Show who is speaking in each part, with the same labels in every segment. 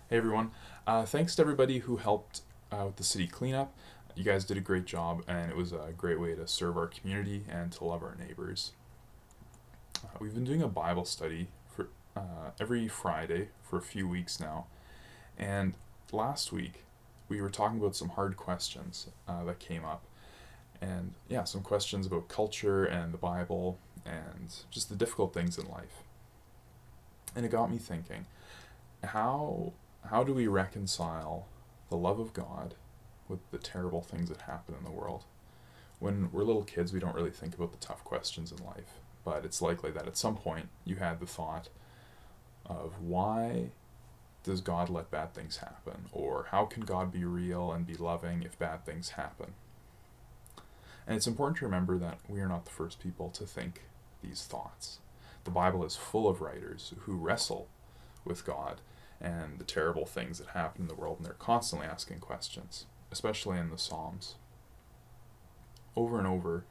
Speaker 1: Hey everyone. Thanks to everybody who helped with the city cleanup. You guys did a great job, and it was a great way to serve our community and to love our neighbors. We've been doing a Bible study for every Friday for a few weeks now, and last week we were talking about some hard questions that came up, and yeah, some questions about culture and the Bible and just the difficult things in life. And it got me thinking, how how do we reconcile the love of God with the terrible things that happen in the world? When we're little kids, we don't really think about the tough questions in life, but it's likely that at some point you had the thought of why does God let bad things happen? Or how can God be real and be loving if bad things happen? And it's important to remember that we are not the first people to think these thoughts. The Bible is full of writers who wrestle with God and the terrible things that happen in the world, and they're constantly asking questions, especially in the Psalms. Over and over,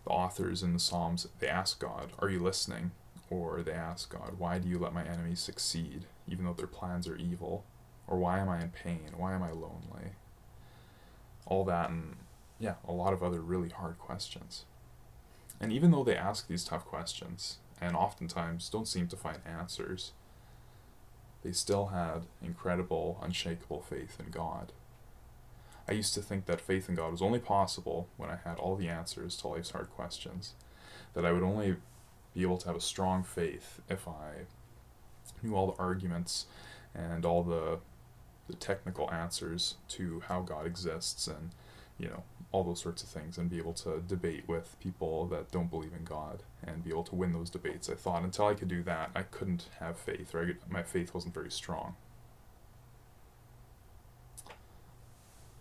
Speaker 1: the authors in the Psalms, they ask God, "Are you listening?" Or they ask God, "Why do you let my enemies succeed, even though their plans are evil?" Or "Why am I in pain? Why am I lonely?" All that, and yeah, a lot of other really hard questions. And even though they ask these tough questions, and oftentimes don't seem to find answers, they still had incredible, unshakable faith in God. I used to think that faith in God was only possible when I had all the answers to life's hard questions, that I would only be able to have a strong faith if I knew all the arguments and all the technical answers to how God exists and, all those sorts of things, and be able to debate with people that don't believe in God and be able to win those debates. I thought until I could do that, I couldn't have faith, or my faith wasn't very strong.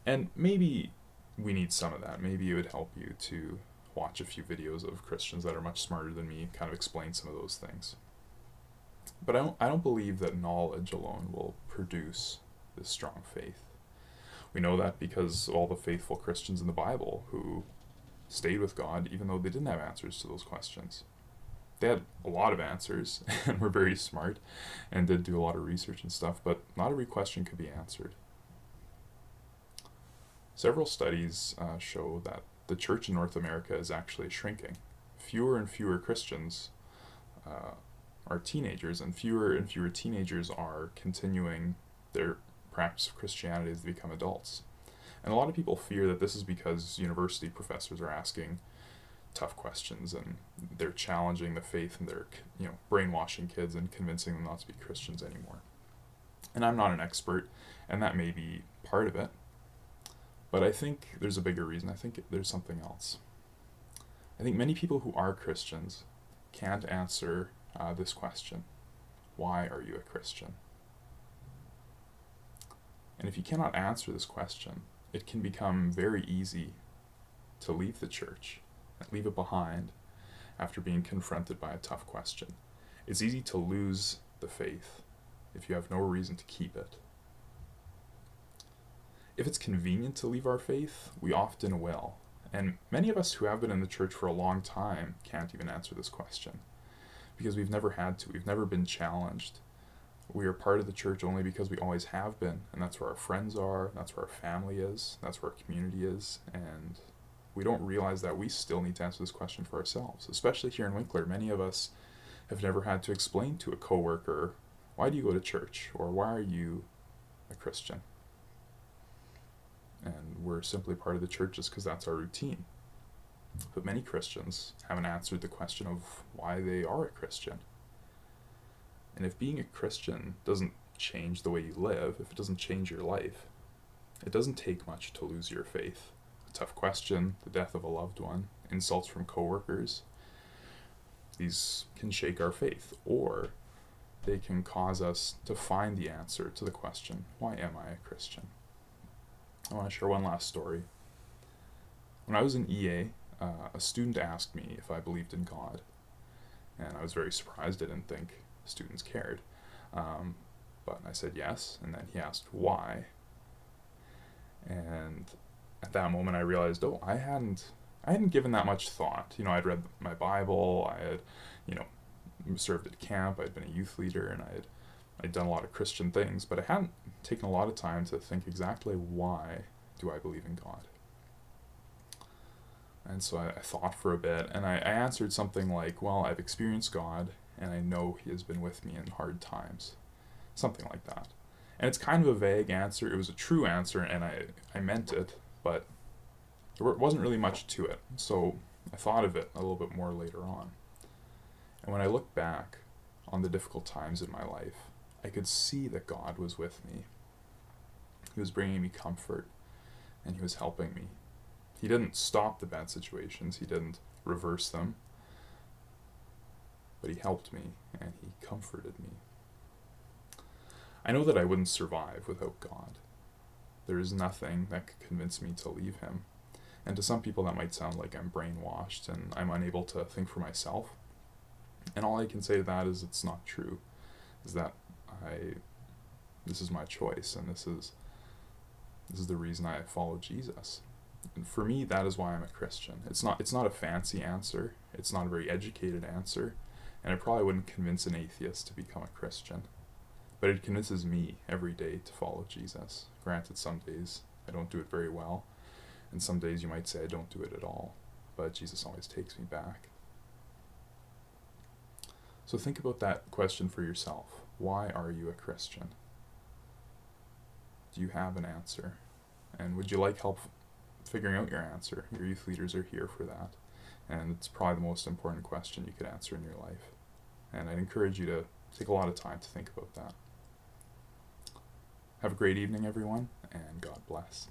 Speaker 1: And maybe we need some of that. Maybe it would help you to watch a few videos of Christians that are much smarter than me kind of explain some of those things. But I don't believe that knowledge alone will produce this strong faith. We know that because all the faithful Christians in the Bible who stayed with God even though they didn't have answers to those questions. They had a lot of answers and were very smart and did do a lot of research and stuff, but not every question could be answered. Several studies show that the church in North America is actually shrinking. Fewer and fewer Christians are teenagers, and fewer teenagers are continuing their practice of Christianity as they become adults. And a lot of people fear that this is because university professors are asking tough questions and they're challenging the faith, and they're brainwashing kids and convincing them not to be Christians anymore. And I'm not an expert, and that may be part of it, but I think there's a bigger reason. I think there's something else. I think many people who are Christians can't answer this question: why are you a Christian? And if you cannot answer this question, it can become very easy to leave the church and leave it behind after being confronted by a tough question. It's easy to lose the faith if you have no reason to keep it. If it's convenient to leave our faith, we often will. And many of us who have been in the church for a long time can't even answer this question because we've never had to. We've never been challenged. We are part of the church only because we always have been, and that's where our friends are, that's where our family is, that's where our community is, and we don't realize that we still need to answer this question for ourselves. Especially here in Winkler, many of us have never had to explain to a coworker, why do you go to church, or why are you a Christian? And we're simply part of the church just because that's our routine. But many Christians haven't answered the question of why they are a Christian. And if being a Christian doesn't change the way you live, if it doesn't change your life, it doesn't take much to lose your faith. A tough question, the death of a loved one, insults from coworkers, these can shake our faith, or they can cause us to find the answer to the question, why am I a Christian? I want to share one last story. When I was in EA, a student asked me if I believed in God, and I was very surprised. I didn't think students cared. But I said yes, and then he asked why. And at that moment I realized, I hadn't given that much thought. I'd read my Bible, I had, served at camp, I'd been a youth leader, and I'd done a lot of Christian things, but I hadn't taken a lot of time to think exactly why do I believe in God. And so I thought for a bit, and I answered something like, well, I've experienced God, and I know He has been with me in hard times. Something like that. And it's kind of a vague answer. It was a true answer, and I meant it, but there wasn't really much to it. So I thought of it a little bit more later on. And when I look back on the difficult times in my life, I could see that God was with me. He was bringing me comfort, and He was helping me. He didn't stop the bad situations, He didn't reverse them, but He helped me, and He comforted me. I know that I wouldn't survive without God. There is nothing that could convince me to leave Him. And to some people that might sound like I'm brainwashed and I'm unable to think for myself. And all I can say to that is it's not true. Is that this is my choice, and this is the reason I follow Jesus. And for me, that is why I'm a Christian. It's not a fancy answer. It's not a very educated answer, and it probably wouldn't convince an atheist to become a Christian. But it convinces me every day to follow Jesus. Granted, some days I don't do it very well, and some days you might say I don't do it at all, but Jesus always takes me back. So think about that question for yourself. Why are you a Christian? Do you have an answer? And would you like help figuring out your answer? Your youth leaders are here for that. And it's probably the most important question you could answer in your life. And I'd encourage you to take a lot of time to think about that. Have a great evening, everyone, and God bless.